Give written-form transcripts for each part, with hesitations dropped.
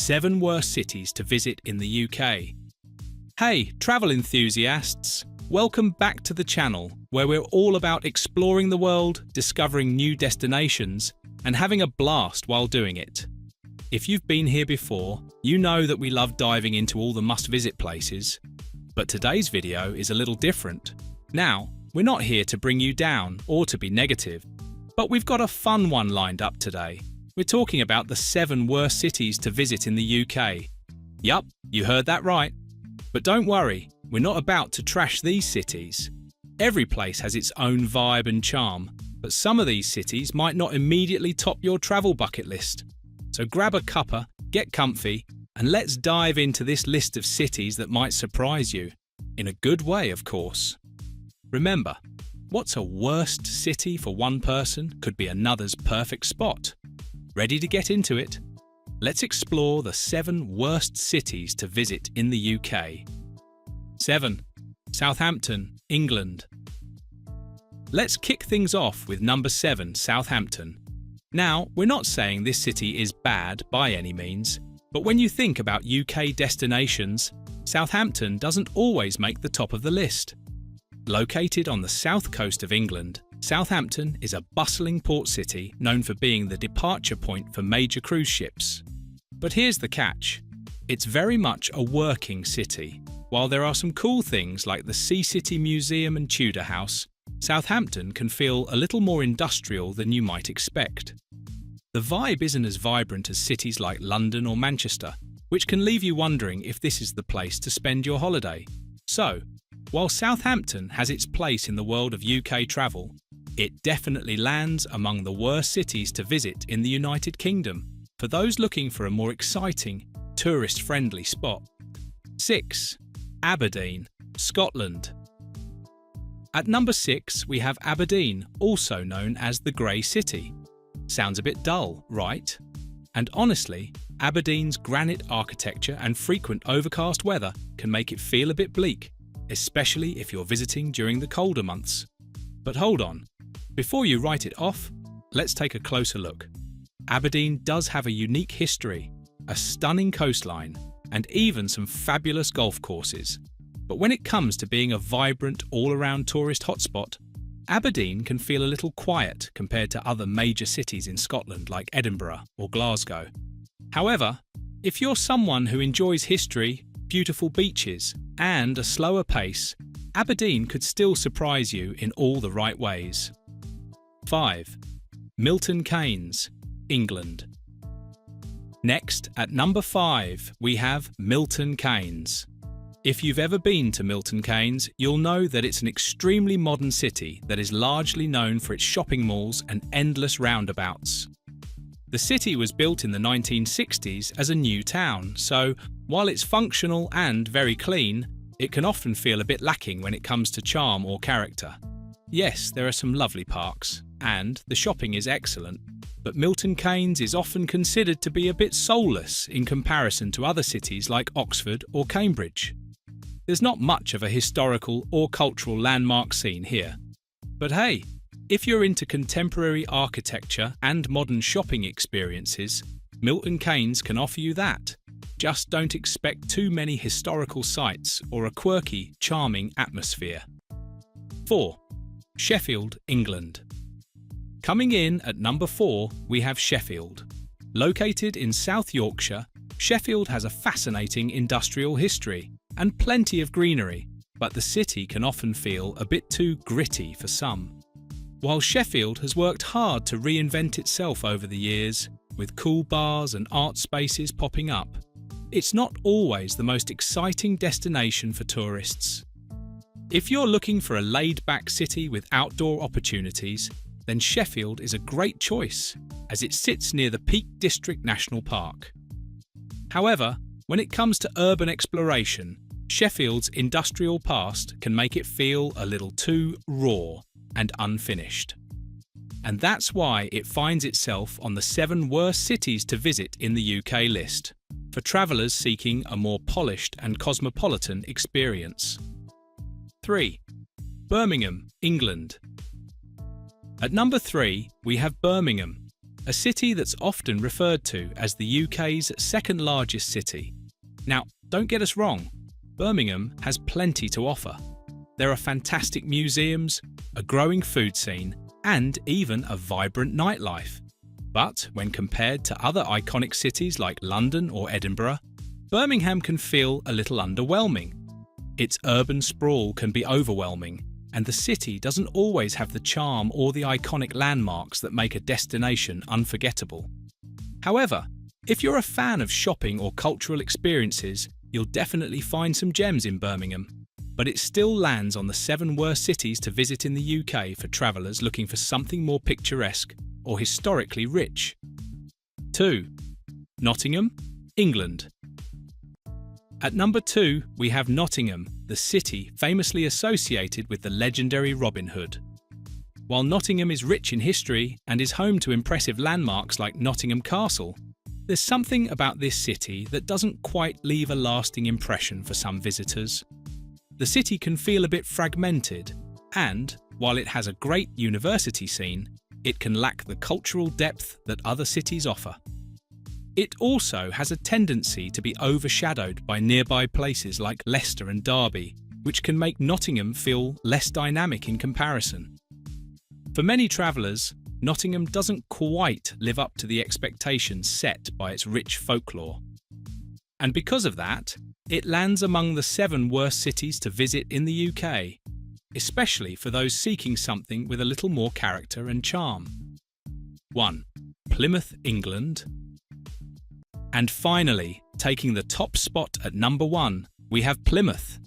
7 worst cities to visit in the UK. Hey, travel enthusiasts! Welcome back to the channel, where we're all about exploring the world, discovering new destinations, and having a blast while doing it. If you've been here before, you know that we love diving into all the must-visit places. But today's video is a little different. Now, we're not here to bring you down or to be negative, but we've got a fun one lined up today. We're talking about the 7 worst cities to visit in the UK. Yup, you heard that right. But don't worry, we're not about to trash these cities. Every place has its own vibe and charm, but some of these cities might not immediately top your travel bucket list. So grab a cuppa, get comfy, and let's dive into this list of cities that might surprise you. In a good way, of course. Remember, what's a worst city for one person could be another's perfect spot. Ready to get into it? Let's explore the 7 worst cities to visit in the UK. 7. Southampton, England. Let's kick things off with number 7, Southampton. Now, we're not saying this city is bad by any means, but when you think about UK destinations, Southampton doesn't always make the top of the list. Located on the south coast of England, Southampton is a bustling port city known for being the departure point for major cruise ships. But here's the catch. It's very much a working city. While there are some cool things like the Sea City Museum and Tudor House, Southampton can feel a little more industrial than you might expect. The vibe isn't as vibrant as cities like London or Manchester, which can leave you wondering if this is the place to spend your holiday. So, while Southampton has its place in the world of UK travel, it definitely lands among the worst cities to visit in the United Kingdom for those looking for a more exciting, tourist-friendly spot. 6. Aberdeen, Scotland. At number 6, we have Aberdeen, also known as the Grey City. Sounds a bit dull, right? And honestly, Aberdeen's granite architecture and frequent overcast weather can make it feel a bit bleak, especially if you're visiting during the colder months. But hold on, before you write it off, let's take a closer look. Aberdeen does have a unique history, a stunning coastline, and even some fabulous golf courses. But when it comes to being a vibrant, all-around tourist hotspot, Aberdeen can feel a little quiet compared to other major cities in Scotland like Edinburgh or Glasgow. However, if you're someone who enjoys history, beautiful beaches, and a slower pace, Aberdeen could still surprise you in all the right ways. 5. Milton Keynes, England. Next, at number 5, we have Milton Keynes. If you've ever been to Milton Keynes, you'll know that it's an extremely modern city that is largely known for its shopping malls and endless roundabouts. The city was built in the 1960s as a new town, so while it's functional and very clean, it can often feel a bit lacking when it comes to charm or character. Yes, there are some lovely parks, and the shopping is excellent, but Milton Keynes is often considered to be a bit soulless in comparison to other cities like Oxford or Cambridge. There's not much of a historical or cultural landmark scene here. But hey, if you're into contemporary architecture and modern shopping experiences, Milton Keynes can offer you that. Just don't expect too many historical sites or a quirky, charming atmosphere. 4. Sheffield, England. Coming in at number 4, we have Sheffield. Located in South Yorkshire, Sheffield has a fascinating industrial history and plenty of greenery, but the city can often feel a bit too gritty for some. While Sheffield has worked hard to reinvent itself over the years, with cool bars and art spaces popping up, it's not always the most exciting destination for tourists. If you're looking for a laid-back city with outdoor opportunities, then Sheffield is a great choice, as it sits near the Peak District National Park. However, when it comes to urban exploration, Sheffield's industrial past can make it feel a little too raw and unfinished. And that's why it finds itself on the 7 worst cities to visit in the UK list, for travellers seeking a more polished and cosmopolitan experience. 3. Birmingham, England. At number 3, we have Birmingham, a city that's often referred to as the UK's second largest city. Now, don't get us wrong, Birmingham has plenty to offer. There are fantastic museums, a growing food scene, and even a vibrant nightlife. But when compared to other iconic cities like London or Edinburgh, Birmingham can feel a little underwhelming. Its urban sprawl can be overwhelming, and the city doesn't always have the charm or the iconic landmarks that make a destination unforgettable. However, if you're a fan of shopping or cultural experiences, you'll definitely find some gems in Birmingham. But it still lands on the 7 worst cities to visit in the UK for travellers looking for something more picturesque or historically rich. 2. Nottingham, England. At number 2, we have Nottingham, the city famously associated with the legendary Robin Hood. While Nottingham is rich in history and is home to impressive landmarks like Nottingham Castle, there's something about this city that doesn't quite leave a lasting impression for some visitors. The city can feel a bit fragmented, and, while it has a great university scene, it can lack the cultural depth that other cities offer. It also has a tendency to be overshadowed by nearby places like Leicester and Derby, which can make Nottingham feel less dynamic in comparison. For many travellers, Nottingham doesn't quite live up to the expectations set by its rich folklore. And because of that, it lands among the 7 worst cities to visit in the UK, especially for those seeking something with a little more character and charm. 1. Plymouth, England. And finally, taking the top spot at number 1, we have Plymouth.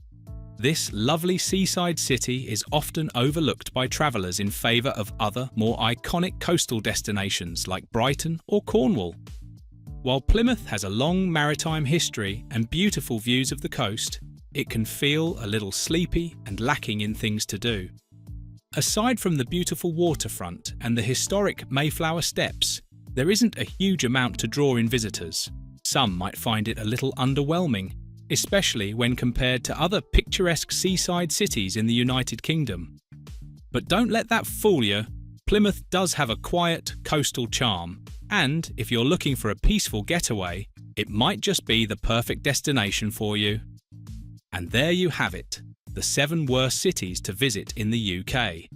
This lovely seaside city is often overlooked by travellers in favour of other, more iconic coastal destinations like Brighton or Cornwall. While Plymouth has a long maritime history and beautiful views of the coast, it can feel a little sleepy and lacking in things to do. Aside from the beautiful waterfront and the historic Mayflower Steps, there isn't a huge amount to draw in visitors. Some might find it a little underwhelming, especially when compared to other picturesque seaside cities in the United Kingdom. But don't let that fool you. Plymouth does have a quiet, coastal charm, and if you're looking for a peaceful getaway, it might just be the perfect destination for you. And there you have it, the 7 worst cities to visit in the UK.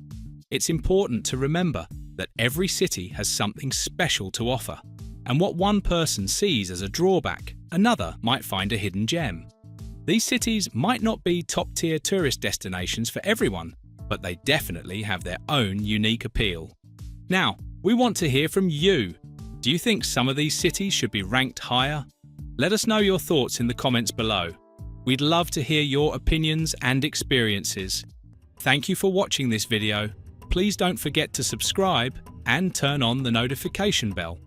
It's important to remember that every city has something special to offer, and what one person sees as a drawback, another might find a hidden gem. These cities might not be top-tier tourist destinations for everyone, but they definitely have their own unique appeal. Now, we want to hear from you. Do you think some of these cities should be ranked higher? Let us know your thoughts in the comments below. We'd love to hear your opinions and experiences. Thank you for watching this video. Please don't forget to subscribe and turn on the notification bell.